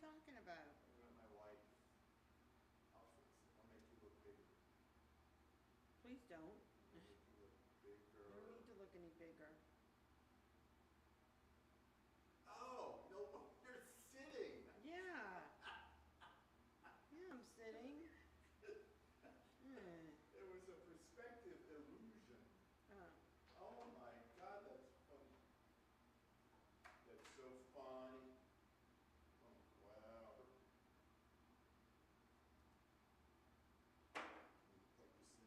talking about? I got my wife. I'll make you look bigger. Please don't. I'll make you look bigger. You don't need to look any bigger. Oh, no, you're sitting. Yeah. Yeah, I'm sitting. It was a perspective illusion. Oh my God, that's funny. That's so funny. Oh, wow. Let me plug this in.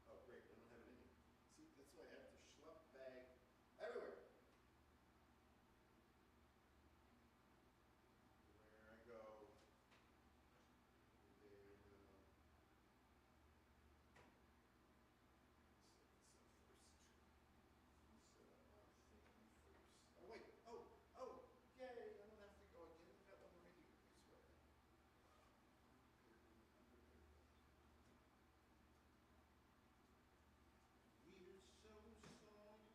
Oh, great, I don't have it in here. See, that's why I have to schlep bag everywhere. There I go. There I go. Set this up first. Set up our thing first. Oh, wait. Oh, yay. I don't have to go again. I got one right here. I swear. We're so sorry.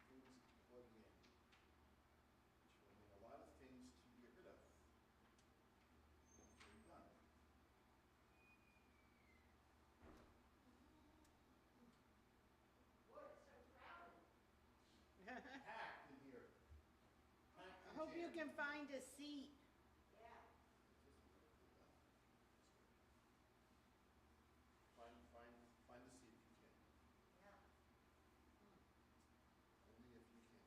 Things to plug in, which will mean a lot of things to get rid of. Once you're done. Boy, it's so crowded. Packed in here. Packed I and hope you jammed. can find a seat. Yeah. Find a seat if you can. Yeah. Only if you can.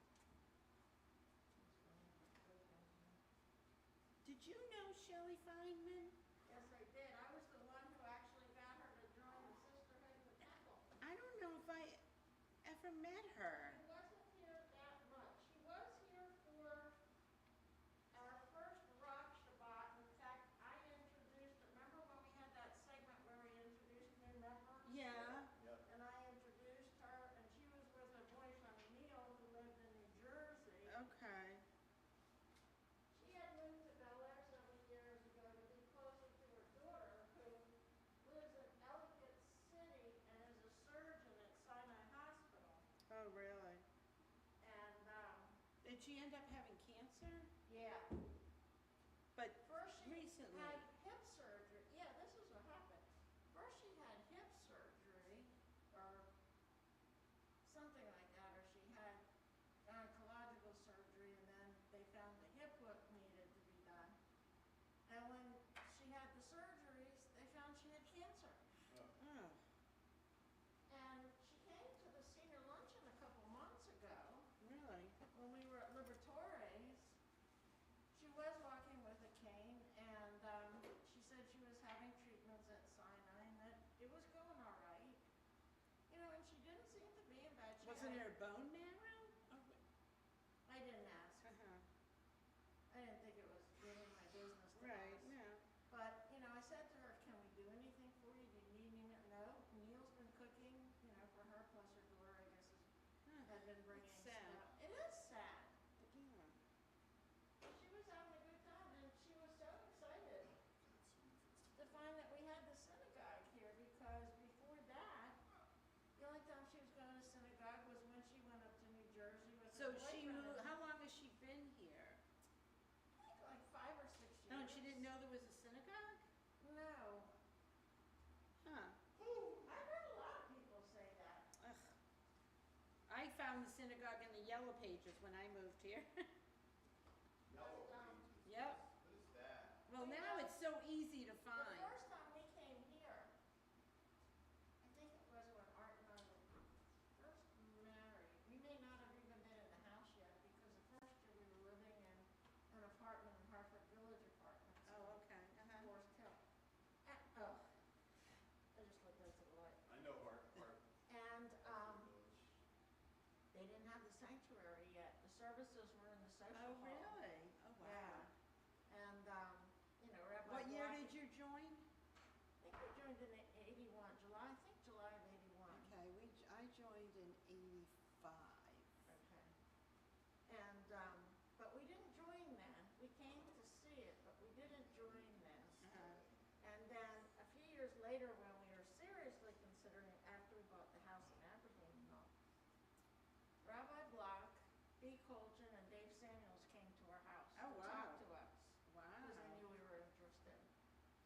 Did you know Shelley Feynman? Yes, I did. I was the one who actually got her to join the Sisterhood of the Temple. I don't know if I ever met her. She wasn't here that much. She was here for our first rock Shabbat. In fact, I introduced, remember when we had that segment where we introduced new members? Yeah. Yep. And I introduced her, and she was with a boy from Needel who lived in New Jersey. Okay. She had moved to Delaware several years ago to be closer to her daughter, who lives in Ellicott City and is a surgeon at Sinai Hospital. Oh, really? And, Did she end up having cancer? yeah. But First she recently. had hip surgery. Yeah, this is what happened. First she had hip surgery, or something like that, or she had gynecological surgery, and then they found the hip what needed to be done. And when she had the surgeries, they found she had cancer. Oh. And she came to the senior luncheon a couple months ago Really? when we were at Libertores. She was walking with a cane, and she said she was having treatments at Sinai and that it was going all right. You know, and she didn't seem to be in bad shape. Wasn't there bone marrow? Oh. I didn't ask. Uh-huh. I didn't think it was really my business to Right, ask. yeah. But, you know, I said to her, can we do anything for you? Do you need anything? No. Neil's been cooking, you know, for her, plus her daughter, I guess, had been bringing It's sad. stuff. It is sad. Yeah. She was having a good time, and she was so excited to find that we had the synagogue here, because before that, the only time she was going to synagogue was when she went up to New Jersey with So her she boyfriend. moved, how long has she been here? I think like 5 or 6 years. Oh, and she didn't know there was a synagogue? No. Huh. I heard a lot of people say that. Ugh. I found the synagogue in the Yellow Pages when I moved here. Yellow pages. Yep. What is that? Well, now it's so easy to The find. first time we came here, I think it was when Art and I were first married. We may not have even been in the house yet, because the first year we were living in an apartment in council Oh, hall. really? Oh, wow. Yeah. And, you know, Rabbi What year Block- did you join? I think we joined in 81, July, I think July of 81. Okay, I joined in 85. Okay. And, but we didn't join then. We came to see it, but we didn't join then. And then a few years later, when we were seriously considering it, after we bought the house in Aberdeen and all, Rabbi Block, B. Colchin, and Dave Samuels came to our house Oh, to wow. talk to us. Wow. Because they knew we were interested,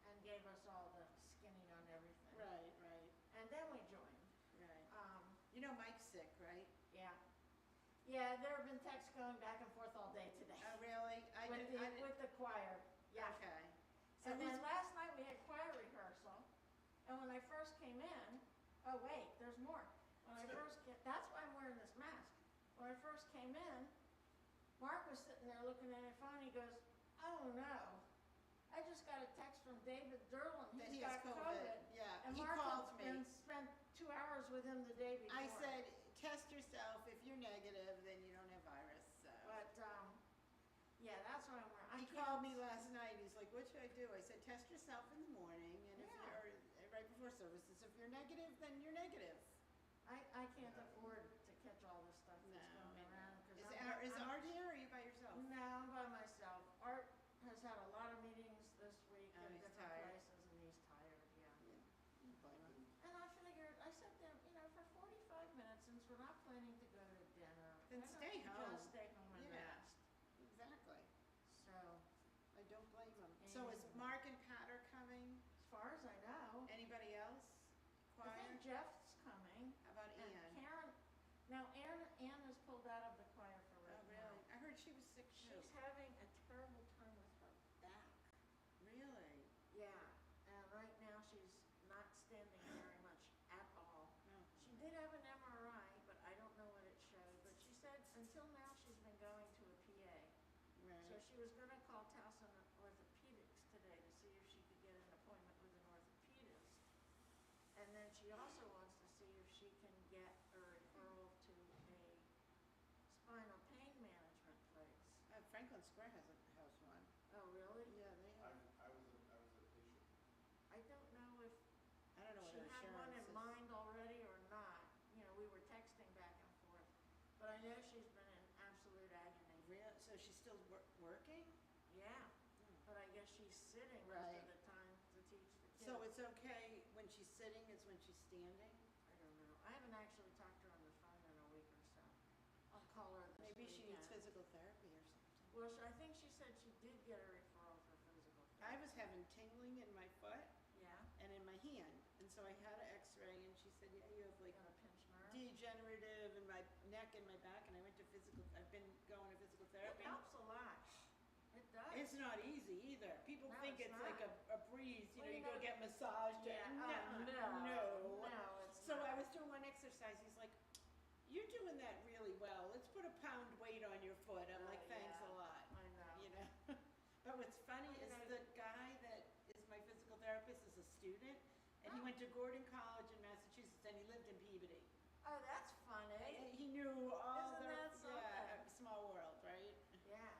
and gave us all the skinny on everything. Right, right, And then we joined. right. Um, You know Mike's sick, right? yeah. Yeah, there have been texts going back and forth all day today. Oh, really? With the choir, yeah. Okay. So And then who's, last night we had choir rehearsal, and when I first came in, oh wait, there's more. That's why I'm wearing this mask. When I first came in, Mark was sitting there looking at his phone, he goes, oh no, I just got a text from David Derlin, that he's he has got COVID? COVID. Yeah, And he Mark called had me. been spent 2 hours with him the day before. I said, test yourself. If you're negative, then you don't have virus. So. But, yeah, that's why I'm wearing. He called me last night. He's like, "What should I do?" I said, "Test yourself in the morning, and if Yeah. you're right before services. If you're negative, then you're negative." I can't afford to catch all this stuff No, that's going I know. around. 'Cause Is I'm- Art here, or are you by yourself? No, I'm by myself. Art has had a lot of meetings this week Oh, in he's different tired. places, and he's tired, yeah. You blame him. And I figured, I said to him, you know, for 45 minutes, since we're not planning to go to dinner, Then why don't stay you home. just stay home and Yeah. rest? Exactly. So, I don't blame him. So is And- Mark and Pat are coming? as far as I know, Anybody else? I Choir? think Jeff's coming. How about And Ann? Karen, now Ann is pulled out of the choir for Oh, right now. really? I heard she was sick too. She's having a terrible time with her back. Really? Yeah, and right now she's not standing very much at all. Oh. She did have an MRI, but I don't know what it showed. But she said until now she's been going to a PA. So Right. she was gonna call Towson Orthopedics today to see if she could get an appointment with an orthopedist. And then she also wants to see if she can get a referral to a spinal pain management place. Franklin Square has one. Oh, really? Yeah, they have. I was a patient. I don't know if I don't know what she her had one insurance in is. mind already or not. You know, we were texting back and forth. But I know she's been in absolute agony. Real, so she's still working? Yeah, Hmm. but I guess she's sitting Right. most of the time to teach the kids. So it's okay when she's sitting, it's when she's standing? I don't know. I haven't actually talked to her on the phone in a week or so. I'll call her this Maybe she needs weekend. physical therapy or something. Well, I think she said she did get a referral for physical I therapy. was having tingling in my foot Yeah, and in my hand, and so I had an x-ray, and she said, yeah, you have like got a pinched nerve. degenerative in my neck and my back, and I went to I've been going to physical It therapy. helps a lot. It does. It's not easy either. People No, think it's it's like not. a breeze, Well, you you go know- get massaged. Yeah, and no, it's So not. I was doing one exercise, he's like, you're doing that really well, let's put a pound weight on your foot. I'm like, Oh, thanks yeah. a lot, I know. you know? But what's funny Well, you is know- the guy that is my physical therapist is a student, and he Oh. went to Gordon College in Massachusetts, and he lived in Peabody. Oh, that's funny. And he knew all Isn't the, that something? small world, right? Yeah.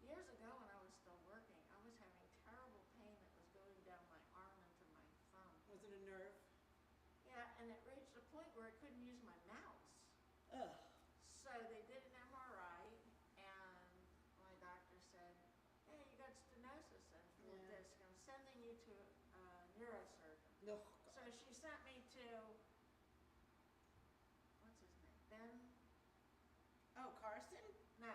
Years ago when I was still working, I was having terrible pain that was going down my arm into my thumb. Was it a nerve? Yeah, and it reached a point where I couldn't use my mouse. Ugh. So they did an MRI, and my doctor said, hey, you got stenosis and full Yeah. disc. I'm sending you to a neurosurgeon. No. So she sent me to, what's his name? Ben? Oh, Carson? No.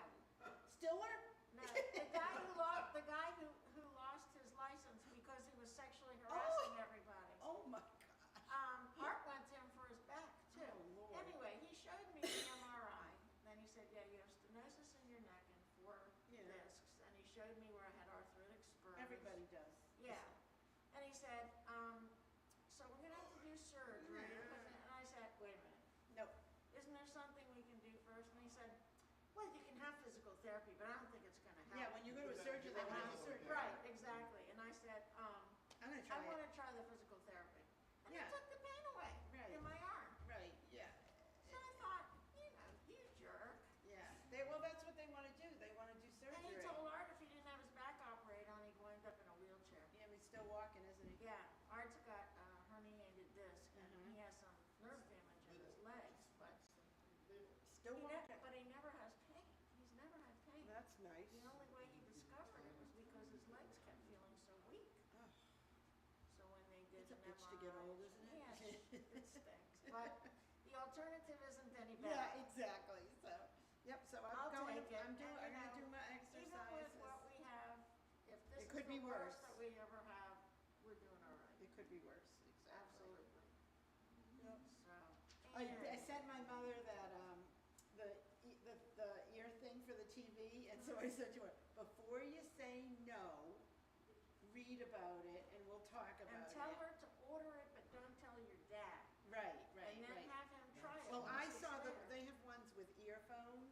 Stiller? No, the guy who lost his license because he was sexually harassing everybody. Oh my God. Art went to him for his back too. Oh, Lord. Anyway, he showed me the MRI. Then he said, yeah, you have stenosis in your neck and 4 Yeah. discs. And he showed me where I had arthritic spurs. Everybody does. Yeah. And he said, so we're gonna have to do surgery. And I said, wait a minute. Nope. Isn't there something we can do first? And he said, well, you can have physical therapy, but I don't think it's gonna help. Yeah, when you go to a surgeon, they want to do surgery. Right, exactly. And I said, I'm gonna I try want it. to try the physical therapy. And Yeah. it took the pain away Right. in my arm. Right, yeah. So I thought, you jerk. Yeah. Well, that's what they want to do. They want to do surgery. nice. The only way he discovered it was because his legs kept feeling so weak. Oh, So when they did It's a an bitch to MRI, get old, isn't it? Yeah, it stinks. But the alternative isn't any yeah, better. exactly. So, yep. So I'll I'm going. take it. I'm And, doing. I'm you gonna do know, my Even exercises. with what we have, if this It is could the be worse. worst that we ever have, we're doing all right. It could be worse. Exactly. Absolutely. Yep. So. I and- sent my mother that the ear thing for the TV, and so I said to her, before you say no, read about it, and we'll talk And about tell it. her to order it, but don't tell your dad. Right, And then right. have him try it. Well, I once it's saw there. they have ones with earphones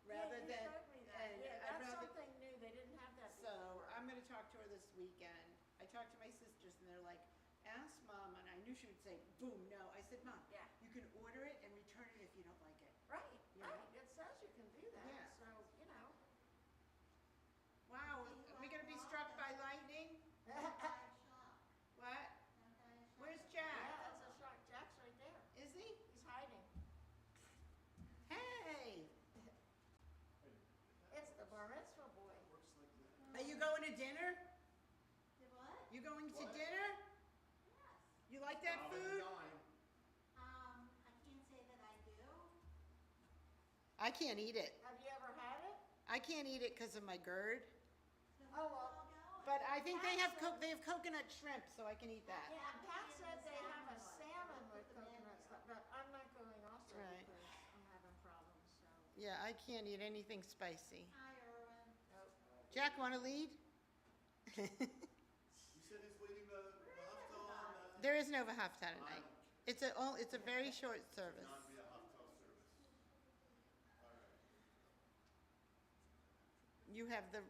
Yeah, rather you than, showed me that. and Yeah, I'd that's rather. something new. They didn't have that So before. I'm gonna talk to her this weekend. I talked to my sisters, and they're like, ask Mom, and I knew she would say, boom, no. I said, Mom, Yeah. you can order it and return it if you don't like it. Right, Yeah. right. It says you can do that. Yeah. So, you know. Wow, are we gonna be struck by lightning? What? Where's Yeah, Jack? that's a shock. Jack's right there. Is he? He's hiding. Hey, It's the bar mitzvah boy. Works like that. are you going to dinner? The what? You going to What? dinner? Yes. You like that food? Dine. I can't say that I do. I can't eat it. Have you ever had it? I can't eat it because of my GERD. So Oh, who's well, all going? But I think they have coconut shrimp, so I can eat that. Yeah, Pat said they have a salmon with coconut stuff, but I'm not going also Right. because I'm having problems, so. Yeah, I can't eat anything spicy. Hi, Erwin. Nope. Jack, want to lead? You said he's leading the hafta on. There is no V'hafta tonight. It's a very short service. Not be a hafta service. All right. You have the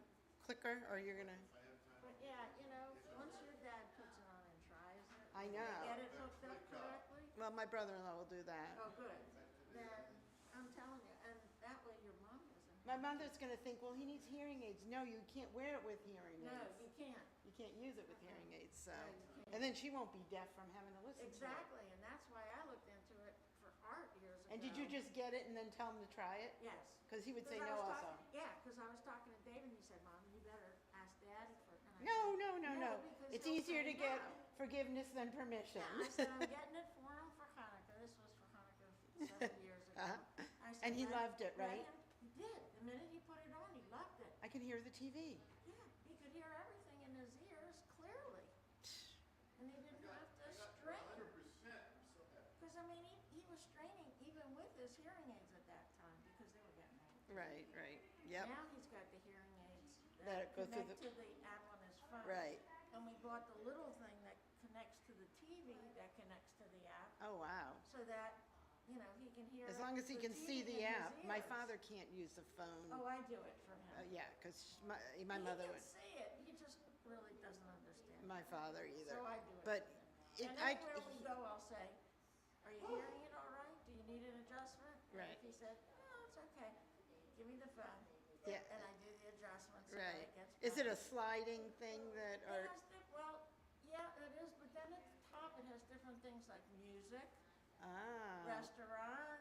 clicker, or you're gonna? If I have time. But yeah, you know, once your dad puts it on and tries it. I and know. they Get it hooked up correctly. Well, my brother-in-law will do that. Oh, good. Then, I'm telling you, and that way your mom doesn't. My mother's gonna think, well, he needs hearing aids. No, you can't wear it with hearing No, aids. you can't. You can't use it with hearing aids, so. No, you can't. And then she won't be deaf from having to listen to it. Exactly, and that's why I looked into it for art years ago. And did you just get it and then tell him to try it? Yes. Because he would 'Cause say I no was also. Yeah, because I was talking to David, and he said, Mom, you better ask Dad for. And I No, said, no, no, no. because It's he'll easier say to get no. forgiveness than permission. Yeah, I said, I'm getting it for him for Hanukkah. This was for Hanukkah 7 years ago. Uh-huh. I said, And he "Let- loved it, let right? him-" He did. The minute he put it on, he loved it. I can hear the TV. Yeah, he could hear everything in his ears clearly. And he didn't have to strain. 100%. I'm so happy. Because, I mean, he was straining even with his hearing aids at that time because they were getting old. Right, right. Yep. Now he's got the hearing aids That that go through connect to the app on his phone. Right. And we bought the little thing that connects to the TV that connects to the app Oh, wow. so that, you know, he can hear. As long as he the can see TV the in his app. My ears. father can't use the phone. Oh, I do it for him. Yeah, because my mother He would. can see it, he just really doesn't understand. My father either. So I do it. But for him. it, And I. everywhere we go, I'll say, are you hearing it all right? Do you need an adjustment? And Right. if he said, no, it's okay, give me the phone. Yeah. And I do the adjustments so that Right. it gets Is it a better. sliding thing that, It or? has well, yeah, it is, but then at the top, it has different things like music, restaurant,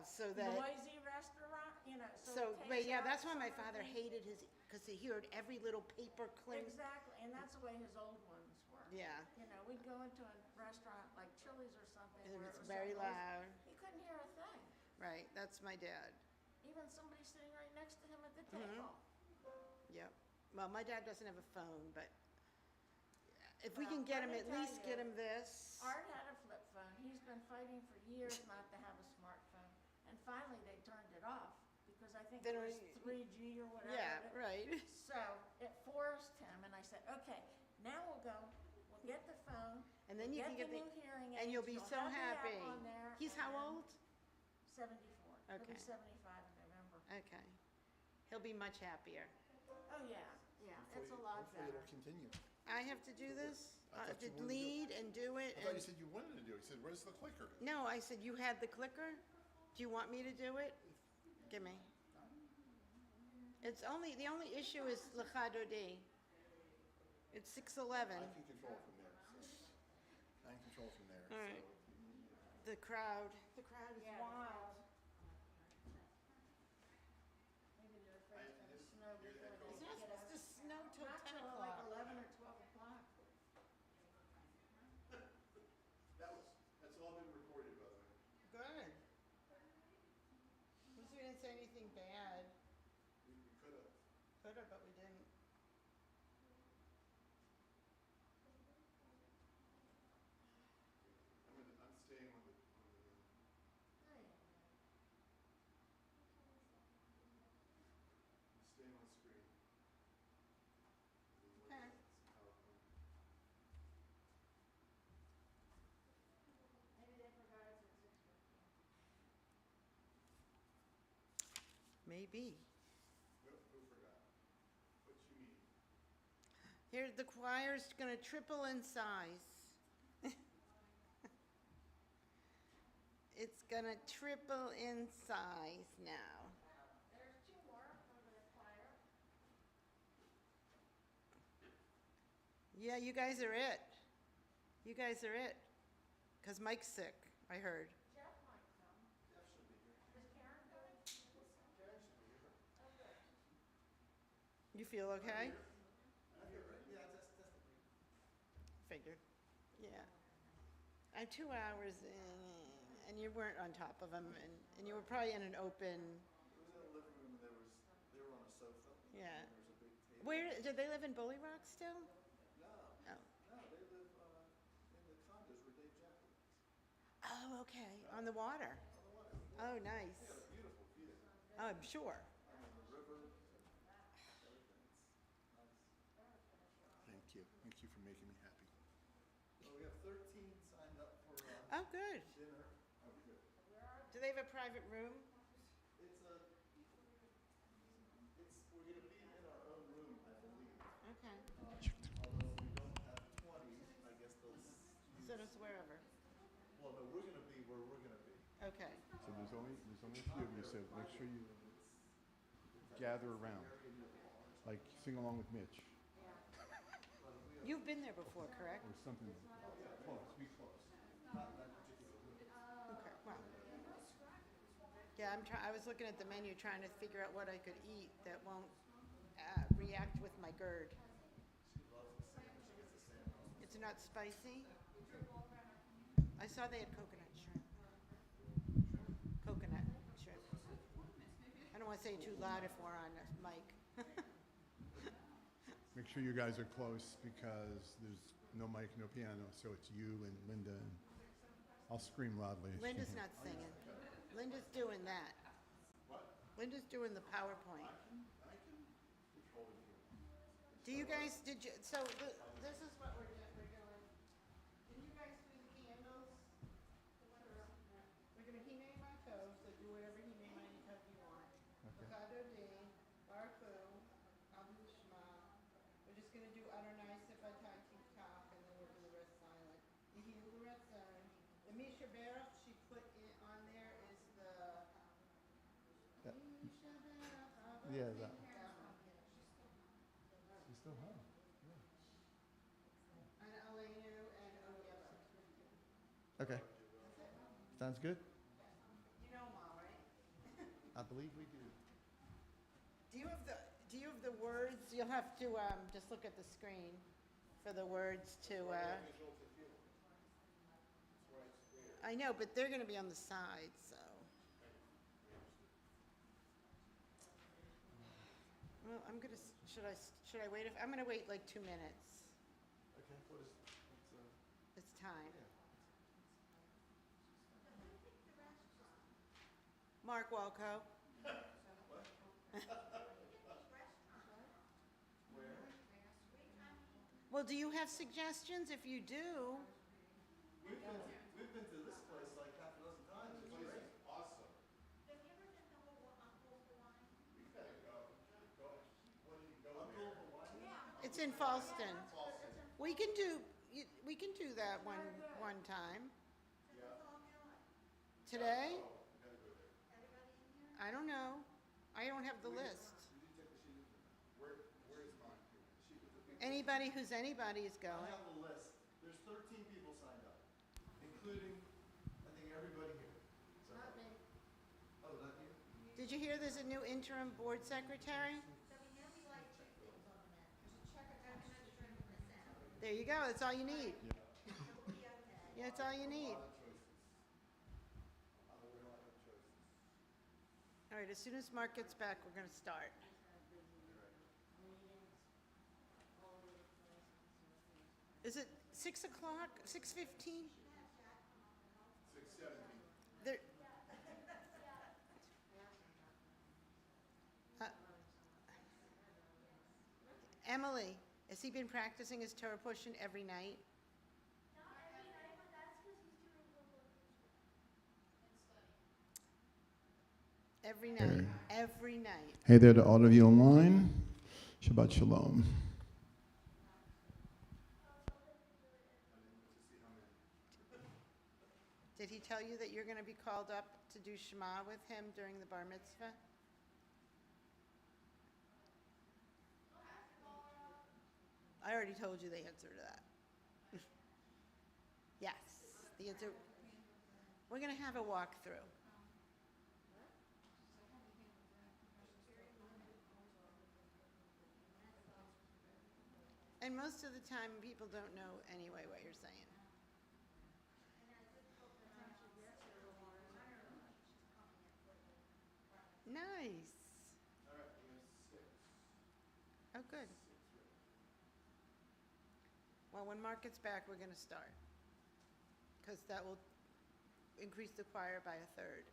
So that. noisy restaurant, you know, so So, it but takes yeah, out that's why some my of the father things. hated his, because he heard every little paper cling. Exactly, and that's the way his old ones were. Yeah. You know, we'd go into a restaurant like Chili's or something And where it's it was very so noisy, loud. he couldn't hear a thing. Right, that's my dad. Even somebody sitting right next to him at the Mhm. table. Yep. Well, my dad doesn't have a phone, but if we Well, can get let him, me at tell least you, get him this. Art had a flip phone. He's been fighting for years not to have a smartphone. And finally, they turned it off because I think Then it was we- 3G or whatever. Yeah, right. So it forced him, and I said, okay, now we'll go, we'll get the phone, And then you can get the the, new hearing aids. and you'll be so have the app happy. on there, He's and how then old? 74. He'll be Okay. 75 in November. Okay. He'll be much happier. Oh, yeah, yeah, it's a lot Hopefully better. it'll continue. I have to do this? I thought To you wanted to do lead and do it? I thought you and- said you wanted to do it. You said, where's the clicker? No, I said you had the clicker? Do you want me to do it? Give me. The only issue is L'chadodi. It's 6:11. I can control it from there. I can control it from there. All right. So The crowd is Yeah, wild. Maybe they're I, afraid it's gonna this Maybe. Who forgot? What you mean? Here, the choir's gonna triple in size. It's gonna triple in size now. There's two more for the choir. Yeah, you guys are it. You guys are it. 'Cause Mike's sick, I heard. Jeff might come. Jeff should be here. Is Karen coming? Karen should be here. Oh, good. You feel okay? I feel right. Yeah, that's the thing. Figured. Yeah. I'm 2 hours in, and you weren't on top of them, and you were probably in an open, It was in a living room and they were on a sofa. Yeah. And there was a big table. where, do they live in Bully Rock still? No, Oh. no, they live in the condos where Dave Jackie lives. Oh, okay, on the water. On the water. Oh, nice. They got a beautiful view. Oh, I'm sure. I mean, the river, everything. It's nice. Thank you. Thank you for making me happy. Well, we have 13 signed up for Oh, good. dinner. Oh, good. Do they have a private room? It's we're gonna be in our own room, I believe. Okay. Although we don't have 20, I guess they'll use. So it's wherever. Well, no, we're gonna be where we're gonna be. Okay. So there's only a few of you, so make sure you gather around, like sing along with Mitch, You've been there before, correct? or something close, be close. Not in that particular room. Okay, well. Yeah, I was looking at the menu, trying to figure out what I could eat that won't react with my GERD. She loves the salmon. She gets the salmon. It's not spicy? I saw they had coconut shrimp. Coconut shrimp. I don't want to say it too loud if we're on a mic. Make sure you guys are close because there's no mic, no piano, so it's you and Linda. And I'll scream loudly. if you Linda's can. not singing. Linda's doing that. What? Linda's doing the PowerPoint. I can control it here. Do you guys, so this is what we're doing. Can you guys do the candles? We're gonna Hine Matov, so do whatever Hine Matov you want. Okay. Avocado D, Barfu, Abu Shma. We're just gonna do Adonai Sifatai Tiktok, and then we'll do the rest silent. Yehiyu Ratzon. The Misha Baruch she put on there is the. That- Misha Baruch, Yeah, that. one. You still home? And Aleinu and Oyeva. Okay. Sounds good? You know them all, right? I believe we do. Do you have the words? You'll have to just look at the screen for the words to. Visual to feel. That's why it's clear. I know, but they're going to be on the side, so. Well, I'm gonna. Should I wait? I'm gonna wait like 2 minutes. Okay, what is, It's time. yeah. Mark Walco. Where? Well, do you have suggestions? If you do, We've been to this place like half a dozen times. It's great. Awesome. Have you ever been to Uncle Wine? We've got to go. When do you go there? Uncle Hawaii? Yeah. it's in Falston. Awesome. We can do that one time. So who's all going? Today? Oh, we gotta go there. Everybody in here? I don't know. I don't have the list. Did you take the sheet with you? Where's mine? The sheet with the big. Anybody who's anybody is I going. have the list. There's 13 people signed up, including, I think, everybody here. So- Not me. Oh, not you? Did you hear there's a new interim board secretary? So we know we like two things on the menu. There's a check of coconut shrimp in the center. There you go. That's all you need. It will be okay. Yeah, that's all you need. A lot of choices. A lot of choices. All right, as soon as Mark gets back, we're going to start. Is it 6 o'clock, 6:15? 6:17. There. Uh, Emily, has he been practicing his Torah portion every night? Not every night, but that's because he's doing global engagement and study. Every night. Every night. Hey there to all of you online. Shabbat Shalom. Did he tell you that you're going to be called up to do Shema with him during the bar mitzvah? I already told you the answer to that. Yes, the answer. We're going to have a walkthrough. And most of the time, people don't know anyway what you're saying. Nice. All right, we have 6. Oh, good. Well, when Mark gets back, we're going to start. Because that will increase the choir by a third.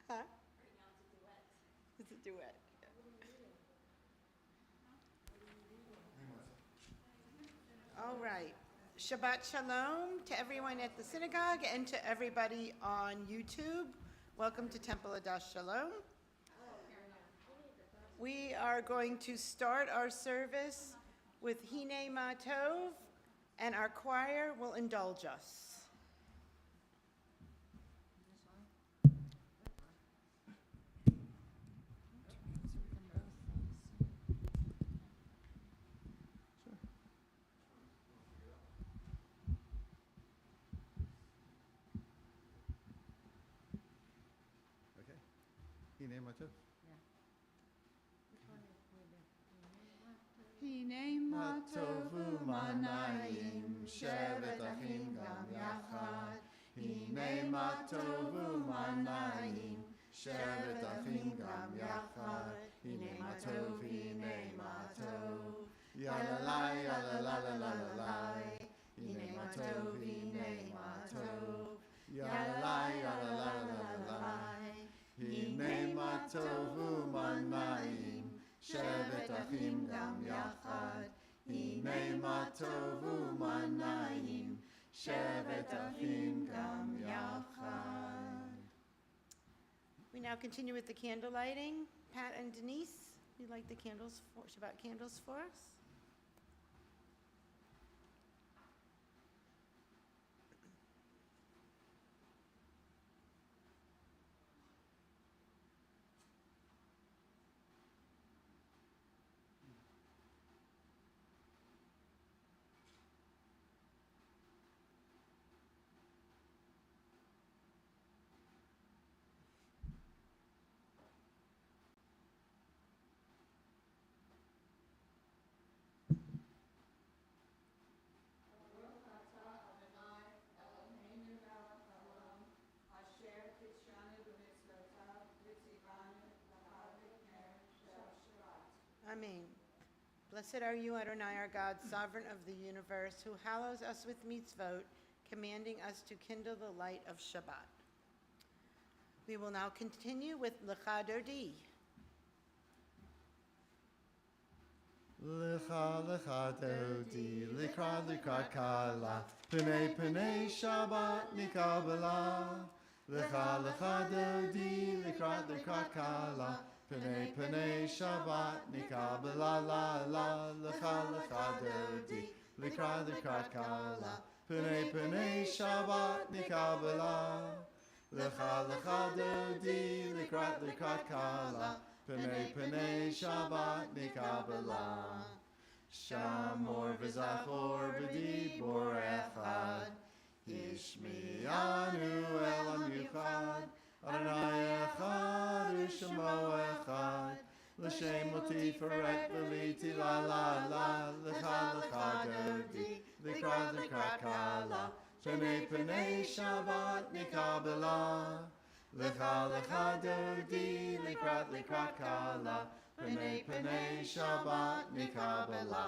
Huh? It's a duet. Yeah. All right. Shabbat Shalom to everyone at the synagogue and to everybody on YouTube. Welcome to Temple Adash Shalom. We are going to start our service with Hine Ma Tov, and our choir will indulge us. Okay. Hine Ma Tov. Hine Ma tovu manayim, shevet achim gam yachad. Hine ma tovu manayim, shevet achim gam yachad. Hine ma tov, hine ma tov. Yalalai, yalalalalai. Hine ma tov, hine ma tov. Yalalai, yalalalalai. Hine ma tovu manayim, shevet achim gam yachad. Hine ma tovu manayim, shevet achim gam yachad. We now continue with the candle lighting. Pat and Denise, you light the candles for Shabbat candles for us? Amen. Blessed are you, Adonai, our God, sovereign of the universe, who hallows us with mitzvot, commanding us to kindle the light of Shabbat. We will now continue with Lecha Dodi. Lecha lecha dodi, likra likra kala, pnei pnei Shabbat nikabela. Lecha lecha dodi, likra likra kala, pnei pnei Shabbat nikabela la la. Lecha lecha dodi, likra likra kala, pnei pnei Shabbat nikabela. Lecha lecha dodi, likra likra kala, pnei pnei Shabbat nikabela. Shamor v'zachor v'dibor echad, Yishmi'anu elam yuchad, Adonai echad u'shemo echad, L'shem u'tiferet v'liti la la la, Lecha lecha dodi, likra likra kala, pnei pnei Shabbat nikabela. Lecha lecha dodi, likra likra kala, pnei pnei Shabbat nikabela.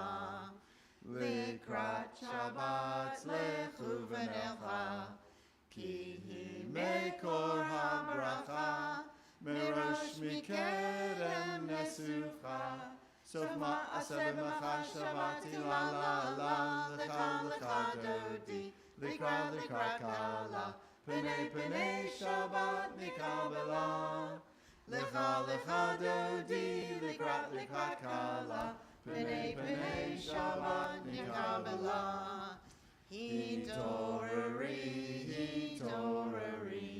Likrat Shabbat lechu v'necha, ki hi mekor habracha, merosh mikerem nesucha, sof ma'aseh b'mecha Shabbati la la la. Lecha lecha dodi, likra likra kala, Pene Pene Shabbat Mikabela. Lecha Lecha Dodi Likrat Kala. Pene Pene Shabbat Mikabela. Hitorari, Hitorari.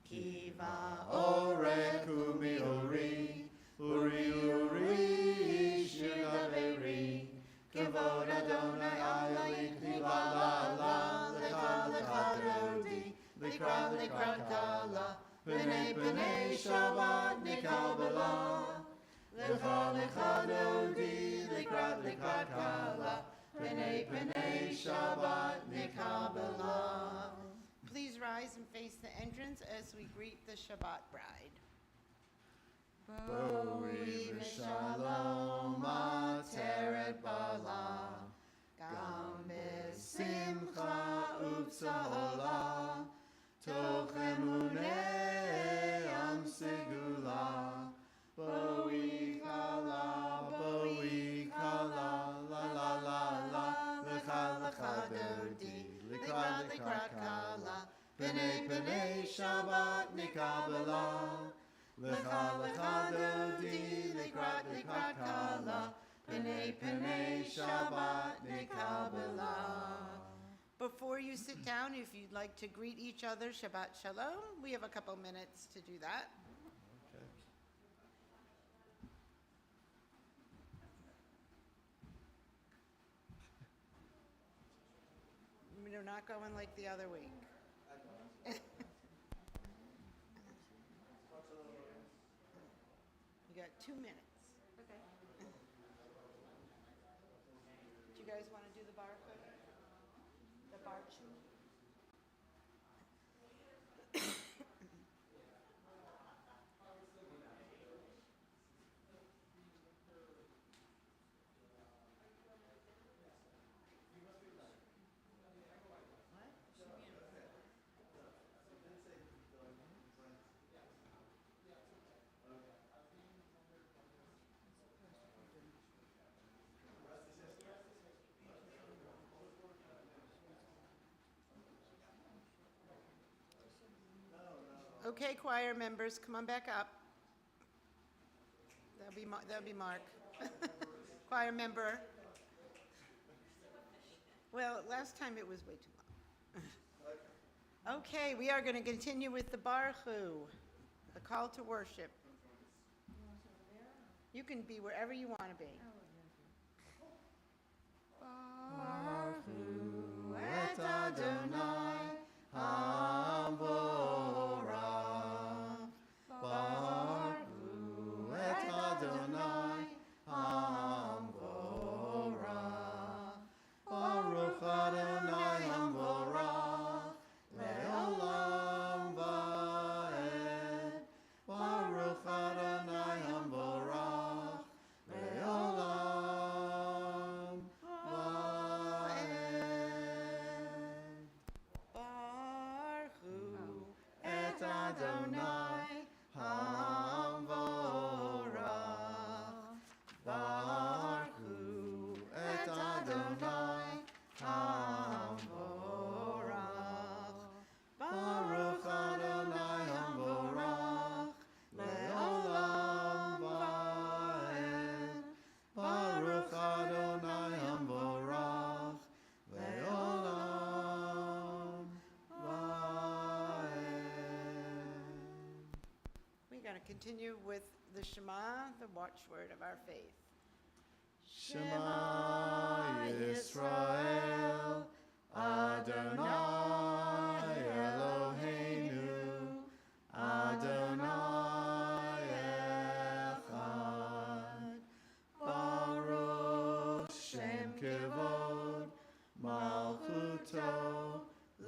Kiva Ore Kumi Ori. Uri Uri Shirgaveri. Kavod Adonai Alayik La La La. Lecha Lecha Dodi Likrat Kala. Pene Pene Shabbat Mikabela. Lecha Lecha Dodi Likrat Kala. Pene Pene Shabbat Mikabela. Please rise and face the entrance as we greet the Shabbat bride. Boi v'shalom ateret bala. Gam besimcha u'b'sahola. Toch emunei am segula. Boi kala, la la la la. Lecha lecha dodi, likrat kala. Pene pene Shabbat mikabela. Lecha lecha dodi, likrat kala. Pene pene Shabbat mikabela. Before you sit down, if you'd like to greet each other, Shabbat Shalom, we have a couple minutes to do that. Okay. We're not going like the other week. You got 2 minutes. Okay. Do you guys want to do the bar code? The bar chew? Okay, choir members, come on back up. That'll be Mark. Choir member. Well, last time it was way too long. Okay, we are going to continue with the Baruchu, the call to worship. You can be wherever you want to be. Baruch et Adonai Hamvorah. Baruch et Adonai Hamvorah. Baruch Adonai Hamvorah. Le'olam va'ed. Baruch Adonai Hamvorah. Le'olam va'ed. Baruchu Et Adonai Hamvorah. Baruchu et Adonai Hamvorah. Baruch Adonai Hamvorah. Le'olam va'ed. Baruch Adonai Hamvorah. Le'olam va'ed. We're going to continue with the Shema, the watchword of our faith. Shema Yisrael, Adonai Eloheinu, Adonai Echad. Baruch Shem Kevod, Malchuto,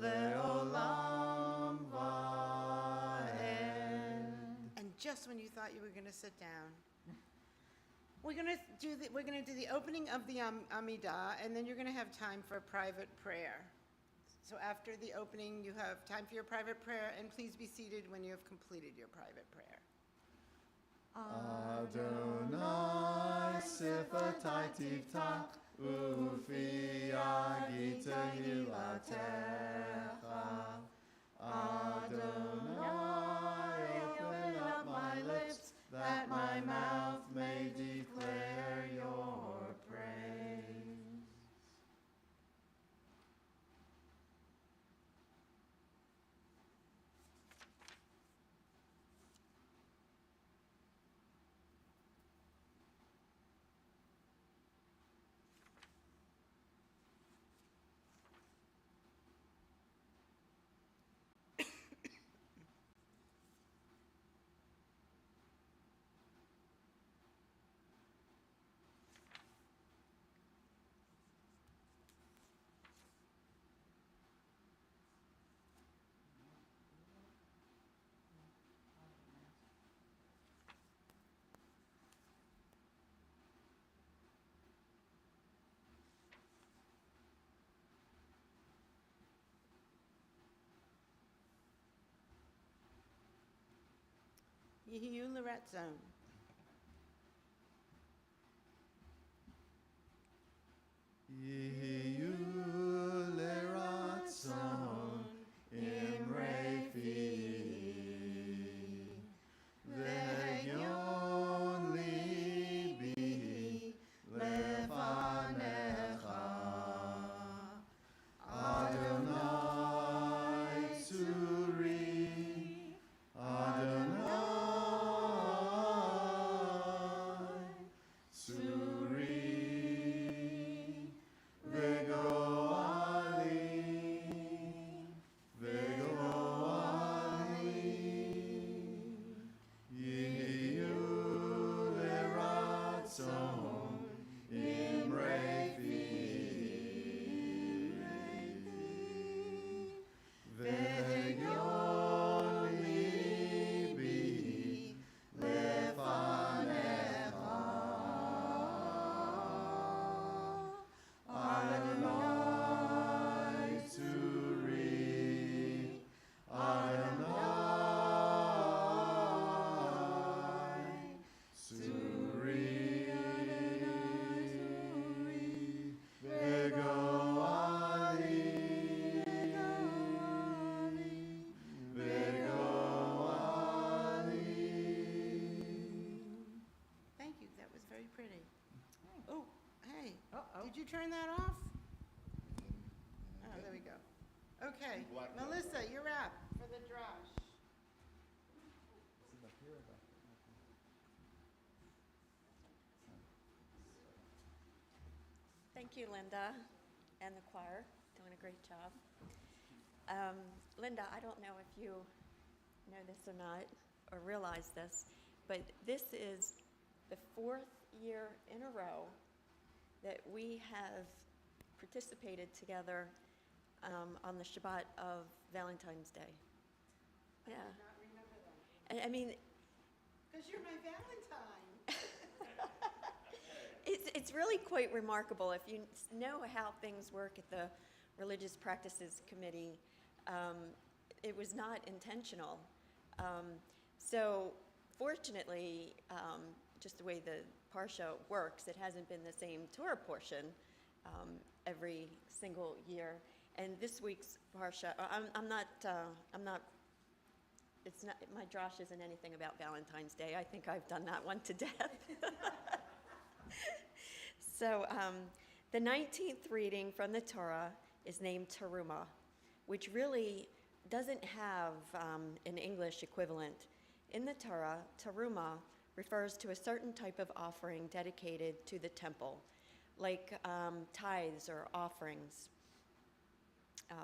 Leolam Va'ed. And just when you thought you were going to sit down, we're going to do the opening of the Amidah, and then you're going to have time for private prayer. So after the opening, you have time for your private prayer, and please be seated when you have completed your private prayer. Adonai sifatai tiftach ufi agita hilatecha Adonai, open up my lips, that my mouth may declare your praise. Yehiyu L'Ratzon. Yehiyu l'ratzon imrei fi, v'hegyon libi lefanecha. Adonai tzuri, Adonai tzuri. Did you turn that off? Oh, there we go. Okay, Melissa, you're up for the drush. Thank you, Linda, and the choir, doing a great job. Linda, I don't know if you know this or not, or realize this, but this is the 4th year in a row that we have participated together on the Shabbat of Valentine's Day. Yeah. I did not remember that. I mean, Because you're my Valentine. it's really quite remarkable. If you know how things work at the Religious Practices Committee, it was not intentional. So fortunately, just the way the Parsha works, it hasn't been the same Torah portion every single year. And this week's Parsha, it's not, my drosh isn't anything about Valentine's Day. I think I've done that one to death. So the 19th reading from the Torah is named Terumah, which really doesn't have an English equivalent. In the Torah, Terumah refers to a certain type of offering dedicated to the temple, like tithes or offerings,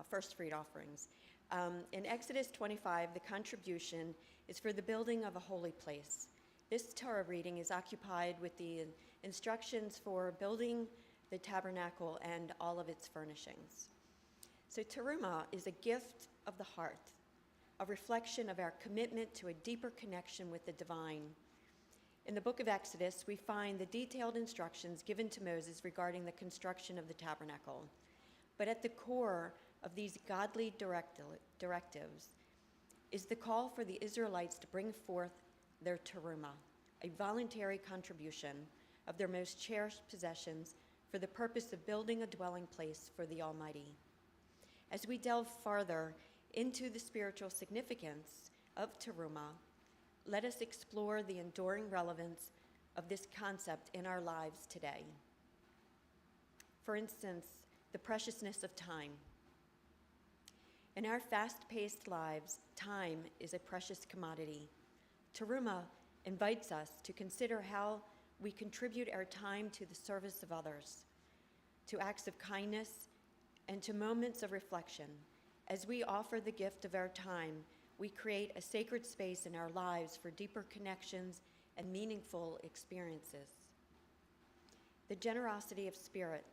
first fruit offerings. In Exodus 25, the contribution is for the building of a holy place. This Torah reading is occupied with the instructions for building the tabernacle and all of its furnishings. So Terumah is a gift of the heart, a reflection of our commitment to a deeper connection with the divine. In the book of Exodus, we find the detailed instructions given to Moses regarding the construction of the tabernacle. But at the core of these godly directives is the call for the Israelites to bring forth their terumah, a voluntary contribution of their most cherished possessions for the purpose of building a dwelling place for the Almighty. As we delve farther into the spiritual significance of Terumah, let us explore the enduring relevance of this concept in our lives today. For instance, the preciousness of time. In our fast-paced lives, time is a precious commodity. Terumah invites us to consider how we contribute our time to the service of others, to acts of kindness, and to moments of reflection. As we offer the gift of our time, we create a sacred space in our lives for deeper connections and meaningful experiences. The generosity of spirit.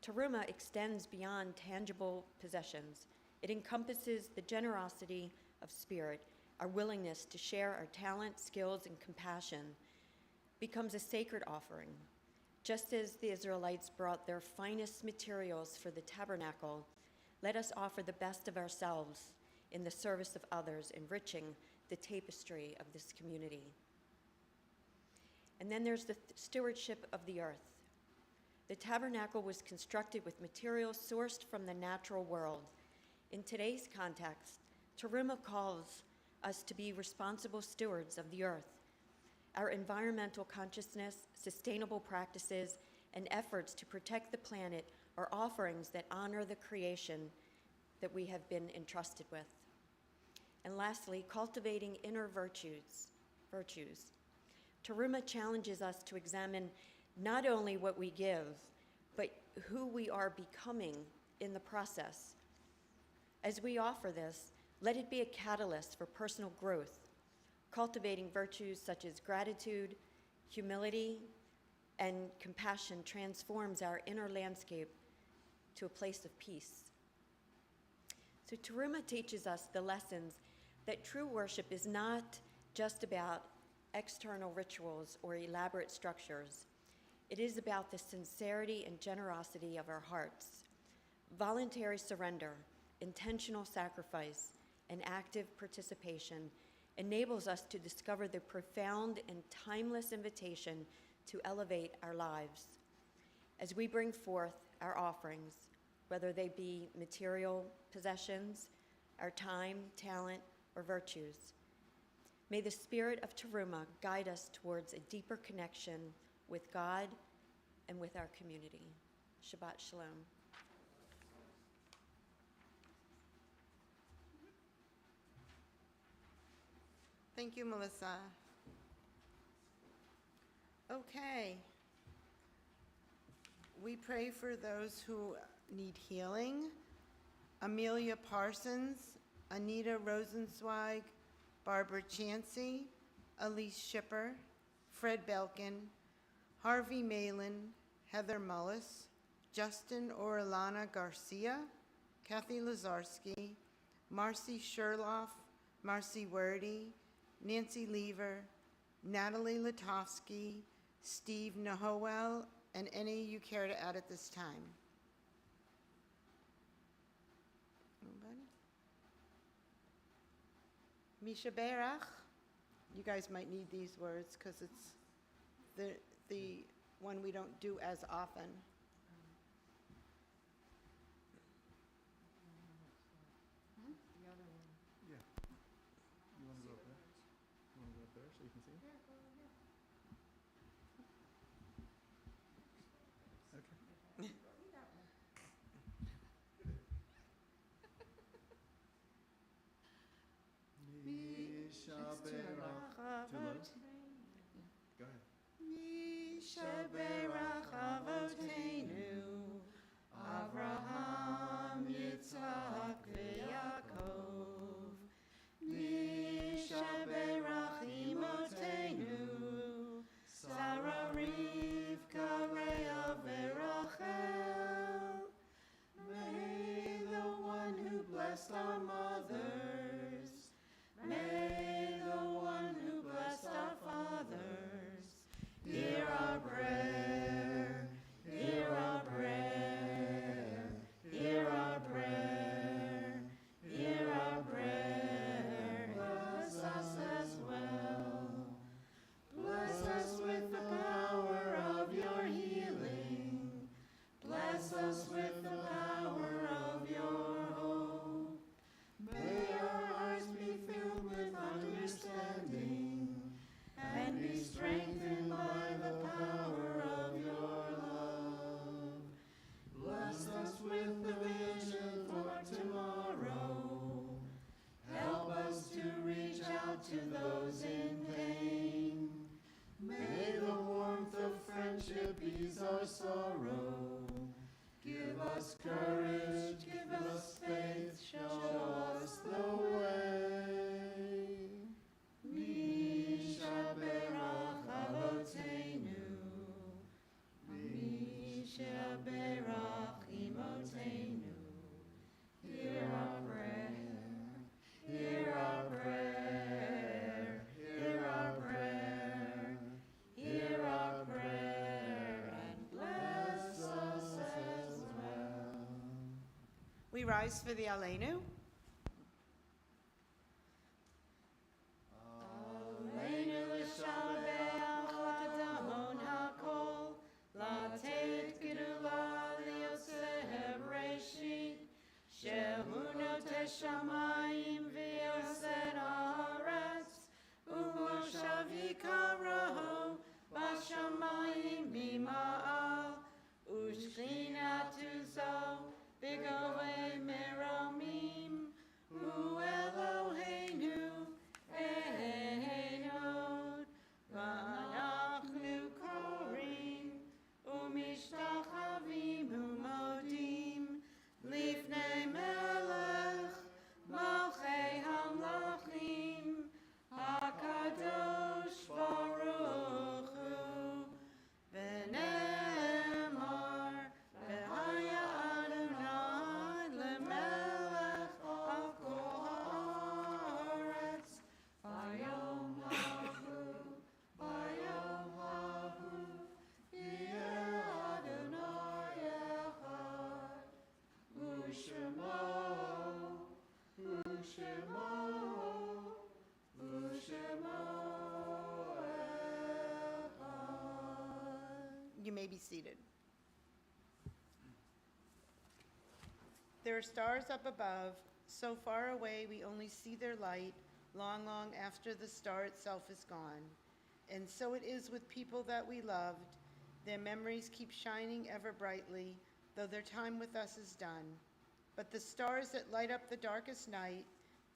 Terumah extends beyond tangible possessions. It encompasses the generosity of spirit. Our willingness to share our talent, skills, and compassion becomes a sacred offering. Just as the Israelites brought their finest materials for the tabernacle, let us offer the best of ourselves in the service of others, enriching the tapestry of this community. And then there's the stewardship of the earth. The tabernacle was constructed with materials sourced from the natural world. In today's context, Terumah calls us to be responsible stewards of the earth. Our environmental consciousness, sustainable practices, and efforts to protect the planet are offerings that honor the creation that we have been entrusted with. And lastly, cultivating inner virtues. Terumah challenges us to examine not only what we give, but who we are becoming in the process. As we offer this, let it be a catalyst for personal growth, cultivating virtues such as gratitude, humility, and compassion transforms our inner landscape to a place of peace. So Terumah teaches us the lessons that true worship is not just about external rituals or elaborate structures. It is about the sincerity and generosity of our hearts. Voluntary surrender, intentional sacrifice, and active participation enables us to discover the profound and timeless invitation to elevate our lives. As we bring forth our offerings, whether they be material possessions, our time, talent, or virtues, may the spirit of Terumah guide us towards a deeper connection with God and with our community. Shabbat Shalom. Thank you, Melissa. Okay. We pray for those who need healing. Amelia Parsons, Anita Rosenzweig, Barbara Chansey, Elise Schipper, Fred Belkin, Harvey Malin, Heather Mullis, Justin Orellana Garcia, Kathy Lazarski, Marcy Sherloff, Marcy Wordy, Nancy Lever, Natalie Latofsky, Steve Nahoel, and any you care to add at this time. Nobody? Misha Berach. You guys might need these words because it's the one we don't do as often. Yeah. You want to go up there? You want to go up there so you can see? Okay. Misha Berach. Too low? Go ahead. Misha Berach Avoteinu, Avraham, Yitzhak, veYaakov. Misha Berach Imotenu, Sarah, Rivka, Rhea, veRachel. May the one who blessed our mothers, may the one who blessed our fathers, hear our prayer, hear our prayer, hear our prayer, hear our prayer. Bless us as strengthened by the power of your love. Bless us with the vision for tomorrow. Help us to reach out to those in pain. May the warmth of friendship ease our sorrow. Give us courage, give us faith, show us the way. Mi Shabbat Avotenu, Mi Shabbat Imotenu. Hear our prayer, hear our prayer, hear our prayer, hear our prayer, and bless us as well. We rise for the Aleinu. Aleinu l'shabeach l'kadamon hakol, latet gedula lioseh bereshit, shehu noteh shamayim v'yosed haaretz, u'moshav yikarohu b'shamayim mima'al, u'shchinatu zo b'govei meromim, hu Eloheinu Einod, v'anachnu korim, u'mishtachavim u'modim, lifnei melech, malchei hamlachim, hakadosh baruch hu, v'ne'emar, v'haya Adonai lemelech al kol haaretz, vayom hahu, yeh Adonai echad, u'shemo echad. You may be seated. There are stars up above, so far away we only see their light long, long after the star itself is gone. And so it is with people that we loved. Their memories keep shining ever brightly, though their time with us is done. But the stars that light up the darkest night,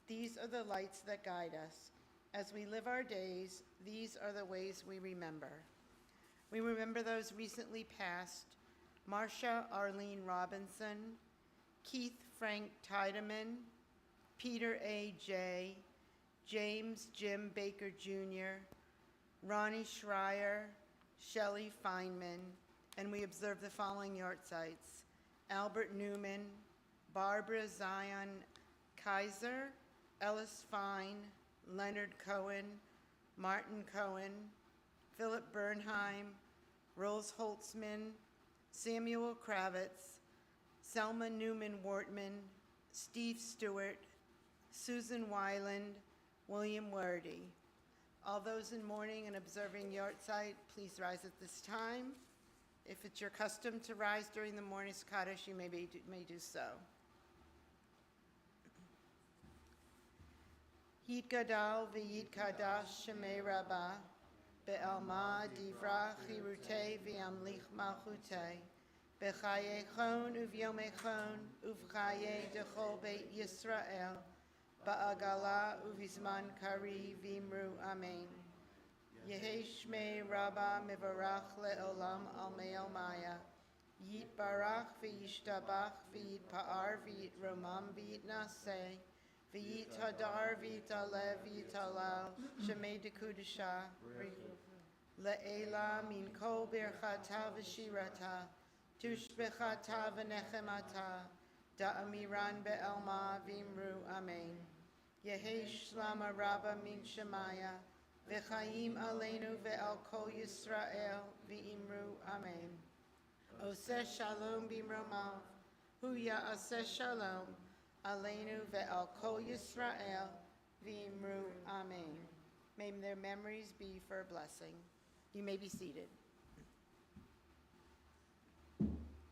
these are the lights that guide us. As we live our days, these are the ways we remember. We remember those recently passed: Marcia Arlene Robinson, Keith Frank Tiedemann, Peter A. J., James Jim Baker Jr., Ronnie Schreier, Shelley Feynman, and we observe the following yahrzeits: Albert Newman, Barbara Zion Kaiser, Ellis Fine, Leonard Cohen, Martin Cohen, Philip Bernheim, Rose Holtzman, Samuel Kravitz, Selma Newman Wortman, Steve Stewart, Susan Weiland, William Wordy. All those in mourning and observing yahrzeit, please rise at this time. If it's your custom to rise during the morning's Kaddish, you may do so. Yit Gadal v'Yit Kadash Shemei Rabbah, Be'alma Divrach Chirutei v'Yamlich Malchutei, B'chayei uvyomei uvchayei dechol Beit Yisrael, Ba'agala uvizman kari v'imru Amen. Yehi Shmei Rabbah Mivarach le'olam al me'el maya, Yit Barach v'Yishtabach v'Yit Pa'ar v'Yit Romam v'Yit Naseh, v'Yit Hadar v'Yit Alev v'Yit Alal, Shemei Dekudisha, Le'ela min kol birchata v'shirata, Tushbechata v'nechemata, Da'amiran be'elma v'imru Amen. Yehi Shlama Rabba min Shemaya, V'chaim aleinu ve'al kol Yisrael v'imru Amen. Oseh shalom b'mromav, hu ya'aseh shalom, aleinu ve'al kol Yisrael v'imru Amen. May their memories be for a blessing. You may be seated.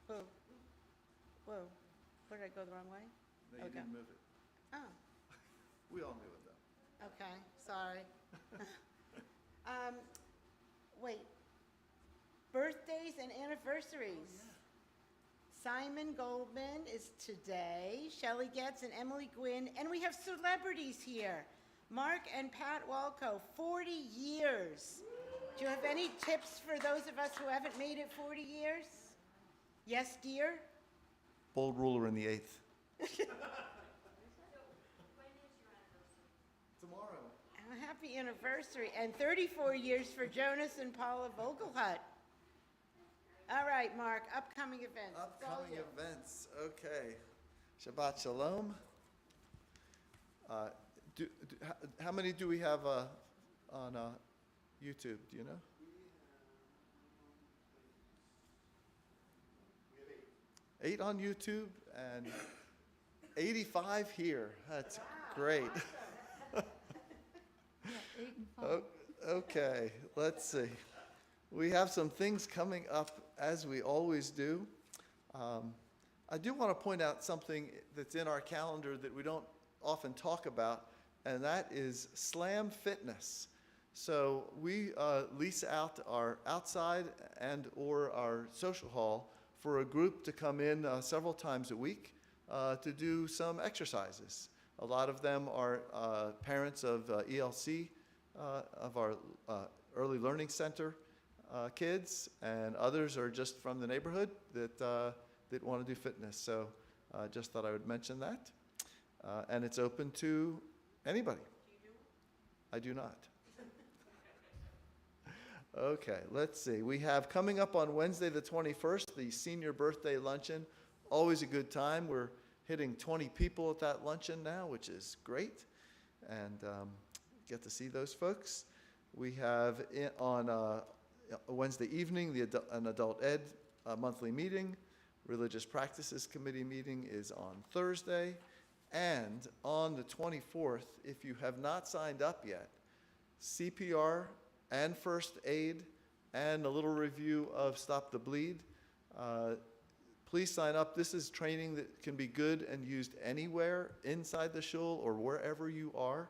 Whoa. Whoa. Where did I go the wrong way? No, you Okay. didn't move it. Oh, We all knew it though. okay, sorry. anniversaries. Simon Goldman is today, Shelley Getz and Emily Gwynn, and we have celebrities here. Mark and Pat Walco, 40 years. Do you have any tips for those of us who haven't made it 40 years? Yes, dear? Bold ruler in the 8th. Tomorrow. A happy anniversary, and 34 years for Jonas and Paula Vogelhut. All right, Mark, upcoming events. It's all Upcoming you. events, okay. Shabbat Shalom. How many do we have on YouTube, do you know? 8 on YouTube and 85 here. That's great. Okay, let's see. We have some things coming up as we always do. I do want to point out something that's in our calendar that we don't often talk about, and that is Slam Fitness. So we lease out our outside and or our social hall for a group to come in several times a week to do some exercises. A lot of them are parents of ELC, of our Early Learning Center kids, and others are just from the neighborhood that want to do fitness. So just thought I would mention that. And it's open to anybody. Do you do it? I do not. Okay, let's see. We have coming up on Wednesday the 21st, the senior birthday luncheon. Always a good time. We're hitting 20 people at that luncheon now, which is great. And get to see those folks. We have on Wednesday evening an adult ed monthly meeting. Religious Practices Committee meeting is on Thursday. And on the 24th, if you have not signed up yet, CPR and first aid and a little review of Stop the Bleed. Please sign up. This is training that can be good and used anywhere inside the shul or wherever you are.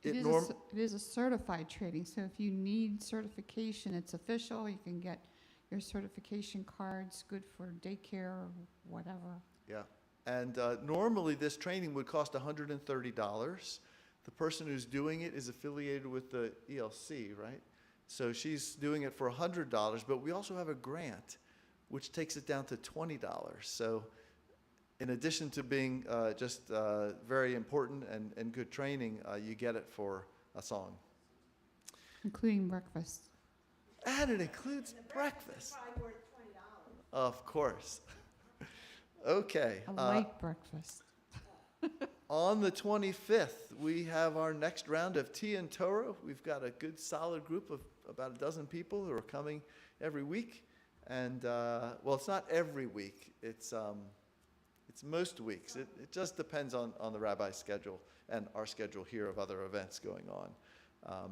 It is a certified training, so if you need certification, it's official. You can get your certification cards, good for daycare or whatever. Yeah, and normally this training would cost $130. The person who's doing it is affiliated with the ELC, right? So she's doing it for $100, but we also have a grant, which takes it down to $20. So in addition to being just very important and good training, you get it for a song. Including breakfast. And it includes breakfast. Probably worth $20. Of course. Okay. A light breakfast. On the 25th, we have our next round of Tea and Torah. We've got a good, solid group of about a dozen people who are coming every week. And, well, it's not every week. It's most weeks. It just depends on the rabbi's schedule and our schedule here of other events going on.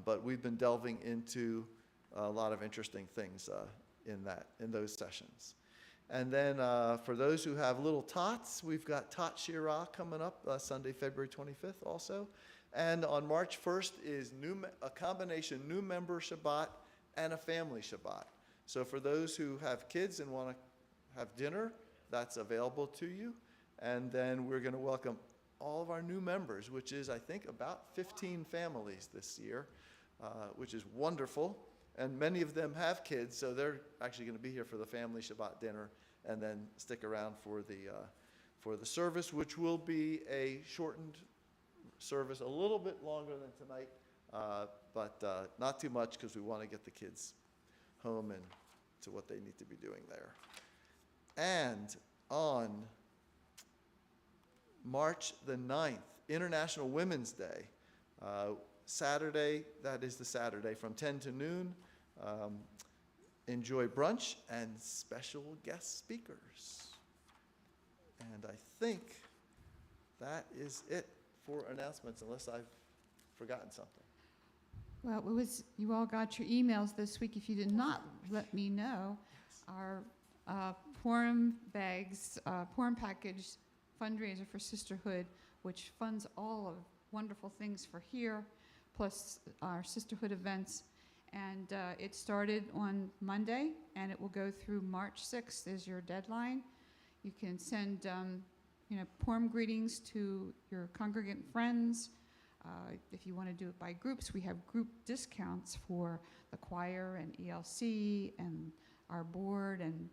But we've been delving into a lot of interesting things in those sessions. And then for those who have little tots, we've got Tot Shirah coming up Sunday, February 25th also. And on March 1st is a combination new member Shabbat and a family Shabbat. So for those who have kids and want to have dinner, that's available to you. And then we're going to welcome all of our new members, which is, I think, about 15 families this year, which is wonderful. And many of them have kids, so they're actually going to be here for the family Shabbat dinner and then stick around for the service, which will be a shortened service, a little bit longer than tonight, but not too much because we want to get the kids home and to what they need to be doing there. And on March the 9th, International Women's Day, Saturday, that is the Saturday, from 10 to noon, enjoy brunch and special guest speakers. And I think that is it for announcements, unless I've forgotten something. Well, you all got your emails this week. If you did not, let me know. Our Purim bags, Purim package fundraiser for Sisterhood, which funds all of wonderful things for here, plus our Sisterhood events. And it started on Monday, and it will go through March 6th is your deadline. You can send, Purim greetings to your congregant friends. If you want to do it by groups, we have group discounts for the choir and ELC and our board and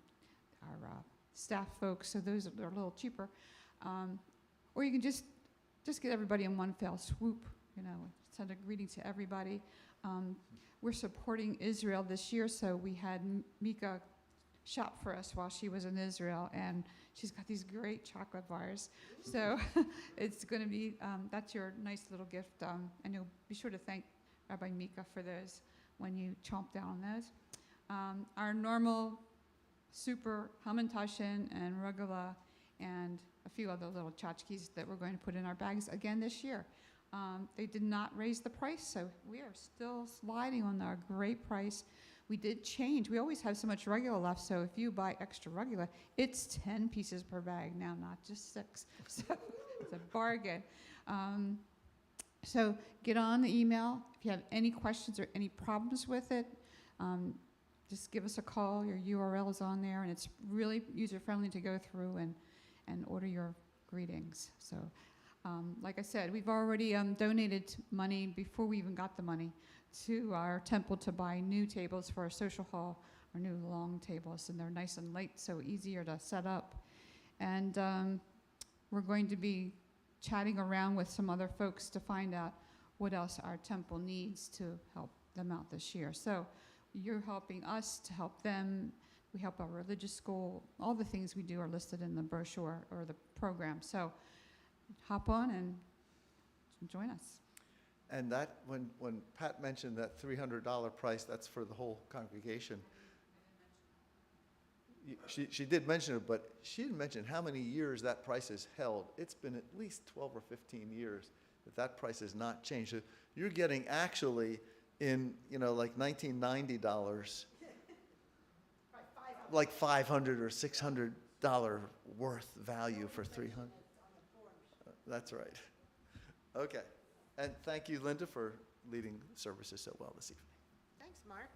our staff folks, so those are a little cheaper. Or you can just get everybody in one fell swoop, send a greeting to everybody. We're supporting Israel this year, so we had Mika shop for us while she was in Israel, and she's got these great chocolate bars. So it's going to be, that's your nice little gift. And you'll be sure to thank Rabbi Mika for those when you chomp down on those. Our normal super hamantashen and rugula and a few other little tchotchkes that we're going to put in our bags again this year. They did not raise the price, so we are still sliding on our great price. We did change. We always have so much regular left, so if you buy extra regular, it's 10 pieces per bag now, not just 6. So it's a bargain. So get on the email. If you have any questions or any problems with it, just give us a call. Your URL is on there, and it's really user-friendly to go through and order your greetings. So like I said, we've already donated money before we even got the money to our temple to buy new tables for our social hall, our new long tables, and they're nice and light, so easier to set up. And we're going to be chatting around with some other folks to find out what else our temple needs to help them out this year. So you're helping us to help them. We help our religious school. All the things we do are listed in the brochure or the program. So hop on and join us. And that, when Pat mentioned that $300 price, that's for the whole congregation. She did mention it, but she didn't mention how many years that price is held. It's been at least 12 or 15 years that price has not changed. So you're getting actually in, like $1990, like $500 or $600 worth value for $300. That's right. Okay. And thank you, Linda, for leading services so well this evening. Thanks, Mark.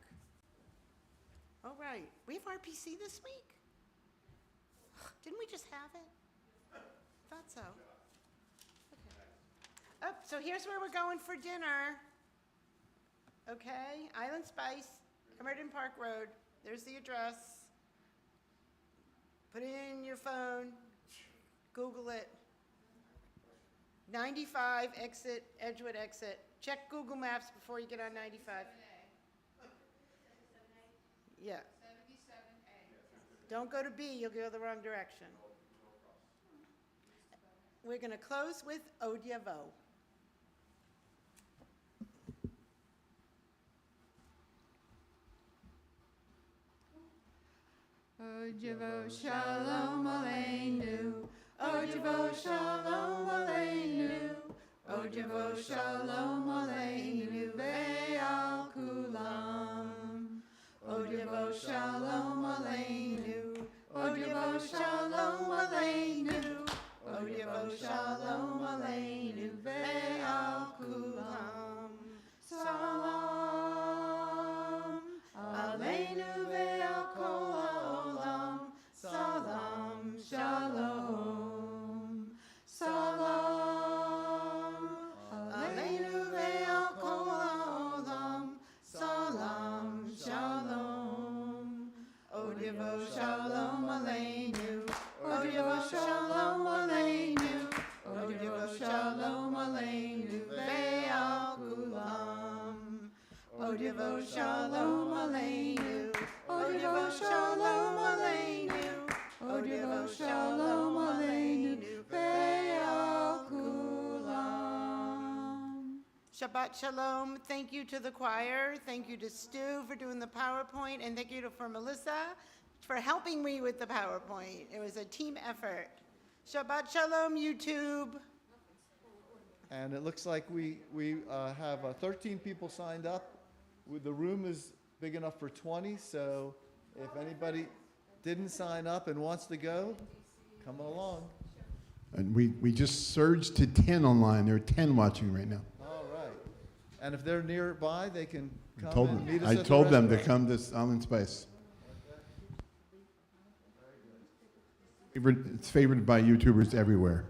All right, we have RPC this week? Didn't we just have it? Thought so. Okay. Oh, so here's where we're going for dinner. Okay, Island Spice, Kemerton Park Road. There's the address. Put it in your phone, Google it. 95 exit, Edgewood exit. Check Google Maps before you get on 95. Yeah. 77A. Don't go to B, you'll go the wrong direction. We're going to close with Od Yavo. Od Yavo Shalom Aleinu. Od Yavo Shalom Aleinu. Od Yavo Shalom Aleinu ve'al kulam. Od Yavo Shalom Aleinu. Od Yavo Shalom Aleinu. Od Yavo Shalom Aleinu ve'al kulam. Salam Aleinu ve'al kol ha'olam. Salam Shalom. Salam Aleinu ve'al kol ha'olam. Salam Shalom. Od Yavo Shalom Aleinu. Od Yavo Shalom Aleinu. Od Yavo Shalom Aleinu ve'al kulam. Od Yavo Shalom Aleinu. Od Yavo Shalom Aleinu. Od Yavo Shalom Aleinu ve'al kulam. Shabbat Shalom. Thank you to the choir. Thank you to Stu for doing the PowerPoint. And thank you for Melissa for helping me with the PowerPoint. It was a team effort. Shabbat Shalom, YouTube. And it looks like we have 13 people signed up. The room is big enough for 20, so if anybody didn't sign up and wants to go, come along. And we just surged to 10 online. There are 10 watching right now. All right. And if they're nearby, they can I come and meet us I at the told them to restaurant. come to Island Spice. It's favored by YouTubers everywhere.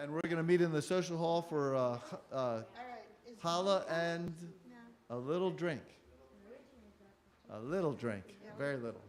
And we're going to meet in the social hall for All right. Is challah and no. a little drink. A little drink, very little.